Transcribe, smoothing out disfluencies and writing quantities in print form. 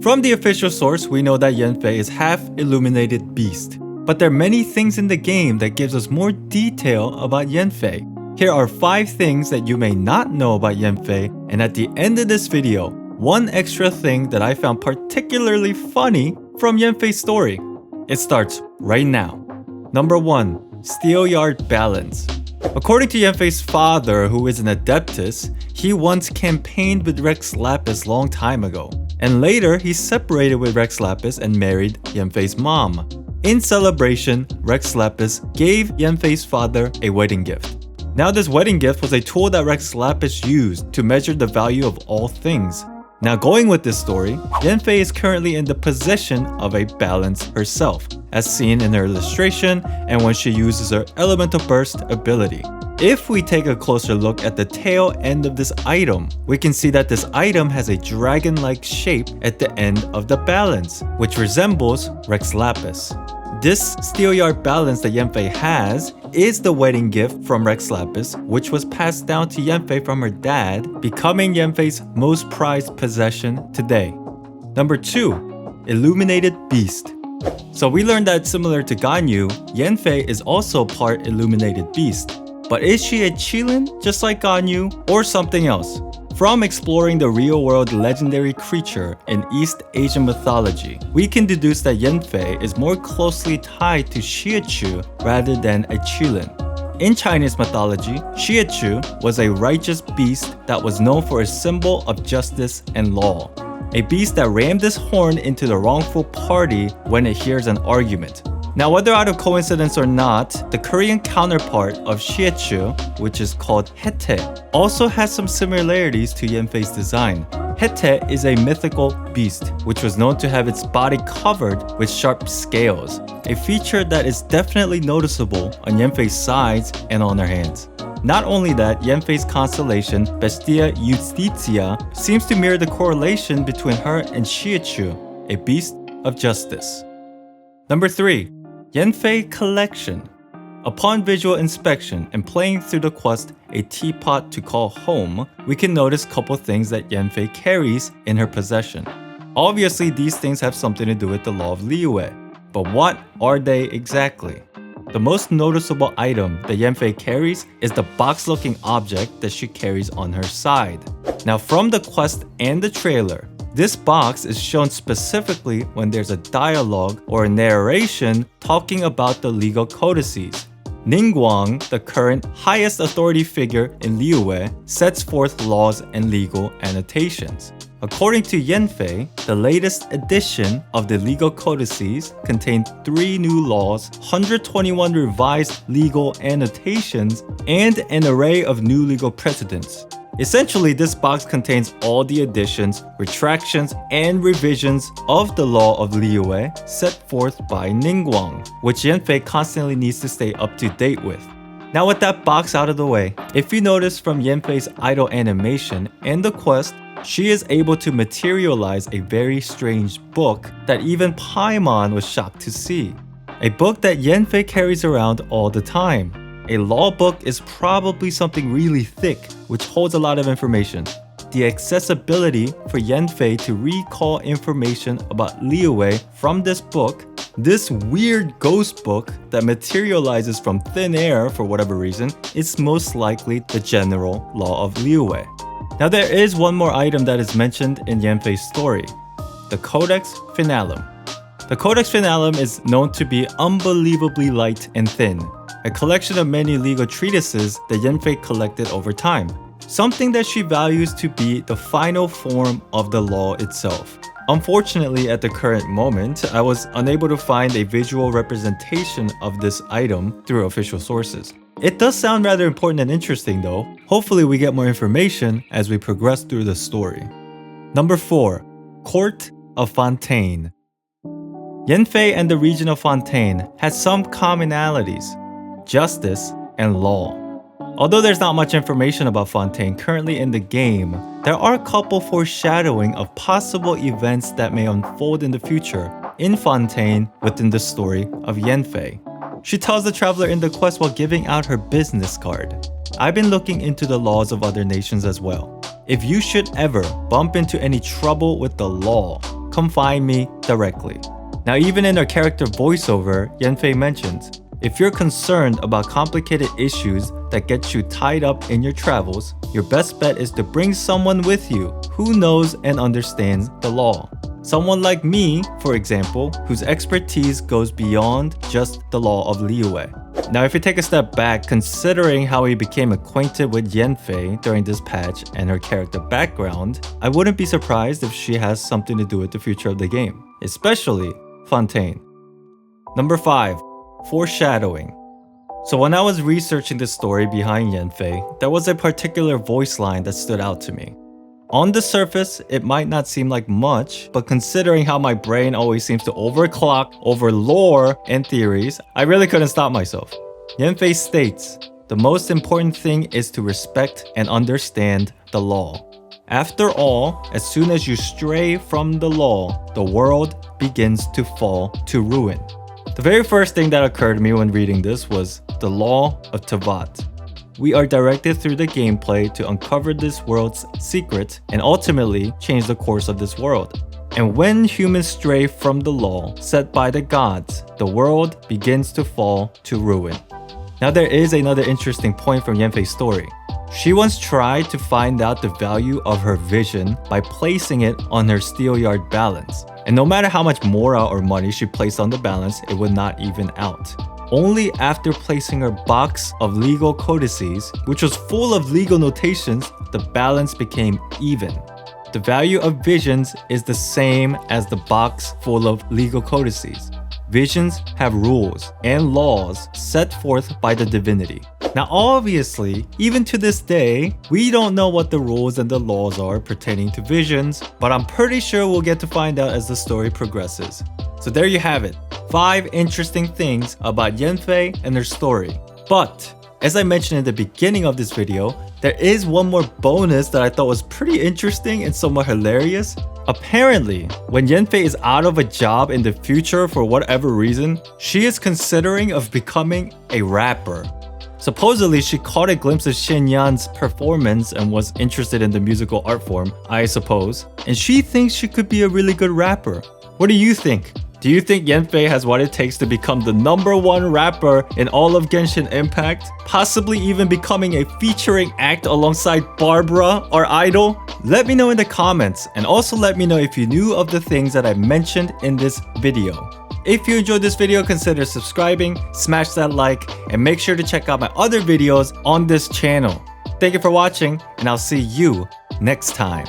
From the official source, we know that Yanfei is half Illuminated Beast. But there are many things in the game that gives us more detail about Yanfei. Here are 5 things that you may not know about Yanfei, and at the end of this video, one extra thing that I found particularly funny from Yanfei's story. It starts right now. Number 1. Steelyard Balance. According to Yanfei's father, who is an Adeptus, he once campaigned with Rex Lapis long time ago. And later, he separated with Rex Lapis and married Yanfei's mom. In celebration, Rex Lapis gave Yanfei's father a wedding gift. Now this wedding gift was a tool that Rex Lapis used to measure the value of all things. Now going with this story, Yanfei is currently in the possession of a balance herself, as seen in her illustration and when she uses her Elemental Burst ability. If we take a closer look at the tail end of this item, we can see that this item has a dragon-like shape at the end of the balance, which resembles Rex Lapis. This Steelyard Balance that Yanfei has is the wedding gift from Rex Lapis, which was passed down to Yanfei from her dad, becoming Yanfei's most prized possession today. Number 2. Illuminated Beast. So we learned that similar to Ganyu, Yanfei is also part Illuminated Beast. But is she a Qilin just like Ganyu, or something else? From exploring the real-world legendary creature in East Asian mythology, we can deduce that Yanfei is more closely tied to Xiachu rather than a Qilin. In Chinese mythology, Xiachu was a righteous beast that was known for a symbol of justice and law. A beast that rammed his horn into the wrongful party when it hears an argument. Now, whether out of coincidence or not, the Korean counterpart of Xiachu, which is called Hete, also has some similarities to Yanfei's design. Hete is a mythical beast, which was known to have its body covered with sharp scales, a feature that is definitely noticeable on Yanfei's sides and on her hands. Not only that, Yanfei's constellation, Bestia Justitia, seems to mirror the correlation between her and Xiachu, a beast of justice. Number 3. Yanfei Collection. Upon visual inspection and playing through the quest A Teapot to Call Home, we can notice a couple things that Yanfei carries in her possession. Obviously, these things have something to do with the law of Liyue, but what are they exactly? The most noticeable item that Yanfei carries is the box-looking object that she carries on her side. Now from the quest and the trailer, this box is shown specifically when there's a dialogue or a narration talking about the legal codices. Ningguang, the current highest authority figure in Liyue, sets forth laws and legal annotations. According to Yanfei, the latest edition of the legal codices contained 3 new laws, 121 revised legal annotations, and an array of new legal precedents. Essentially, this box contains all the additions, retractions, and revisions of the law of Liyue set forth by Ningguang, which Yanfei constantly needs to stay up to date with. Now with that box out of the way, if you notice from Yanfei's idle animation and the quest, she is able to materialize a very strange book that even Paimon was shocked to see. A book that Yanfei carries around all the time. A law book is probably something really thick, which holds a lot of information. The accessibility for Yanfei to recall information about Liyue from this book, this weird ghost book that materializes from thin air for whatever reason, is most likely the general law of Liyue. Now there is one more item that is mentioned in Yanfei's story, the Codex Finalem. The Codex Finalem is known to be unbelievably light and thin, a collection of many legal treatises that Yanfei collected over time, something that she values to be the final form of the law itself. Unfortunately, at the current moment, I was unable to find a visual representation of this item through official sources. It does sound rather important and interesting though. Hopefully we get more information as we progress through the story. Number 4. Court of Fontaine. Yanfei and the region of Fontaine has some commonalities: justice and law. Although there's not much information about Fontaine currently in the game, there are a couple foreshadowing of possible events that may unfold in the future in Fontaine within the story of Yanfei. She tells the traveler in the quest while giving out her business card. I've been looking into the laws of other nations as well. If you should ever bump into any trouble with the law, come find me directly. Now, even in her character voiceover, Yanfei mentions, if you're concerned about complicated issues that get you tied up in your travels, your best bet is to bring someone with you who knows and understands the law. Someone like me, for example, whose expertise goes beyond just the law of Liyue. Now, if you take a step back, considering how we became acquainted with Yanfei during this patch and her character background, I wouldn't be surprised if she has something to do with the future of the game, especially Fontaine. Number 5. Foreshadowing. So when I was researching the story behind Yanfei, there was a particular voice line that stood out to me. On the surface, it might not seem like much, but considering how my brain always seems to overclock over lore and theories, I really couldn't stop myself. Yanfei states, the most important thing is to respect and understand the law. After all, as soon as you stray from the law, the world begins to fall to ruin. The very first thing that occurred to me when reading this was the law of Tevat. We are directed through the gameplay to uncover this world's secret and ultimately change the course of this world. And when humans stray from the law set by the gods, the world begins to fall to ruin. Now there is another interesting point from Yanfei's story. She once tried to find out the value of her vision by placing it on her Steelyard Balance. And no matter how much morale or money she placed on the balance, it would not even out. Only after placing her box of legal codices, which was full of legal notations, the balance became even. The value of visions is the same as the box full of legal codices. Visions have rules and laws set forth by the divinity. Now obviously, even to this day, we don't know what the rules and the laws are pertaining to visions, but I'm pretty sure we'll get to find out as the story progresses. So there you have it, 5 interesting things about Yanfei and her story. But, as I mentioned in the beginning of this video, there is one more bonus that I thought was pretty interesting and somewhat hilarious. Apparently, when Yanfei is out of a job in the future for whatever reason, she is considering of becoming a rapper. Supposedly, she caught a glimpse of Shen Yan's performance and was interested in the musical art form, I suppose, and she thinks she could be a really good rapper. What do you think? Do you think Yanfei has what it takes to become the #1 rapper in all of Genshin Impact? Possibly even becoming a featuring act alongside Barbara, our idol? Let me know in the comments, and also let me know if you knew of the things that I mentioned in this video. If you enjoyed this video, consider subscribing, smash that like, and make sure to check out my other videos on this channel. Thank you for watching, and I'll see you next time.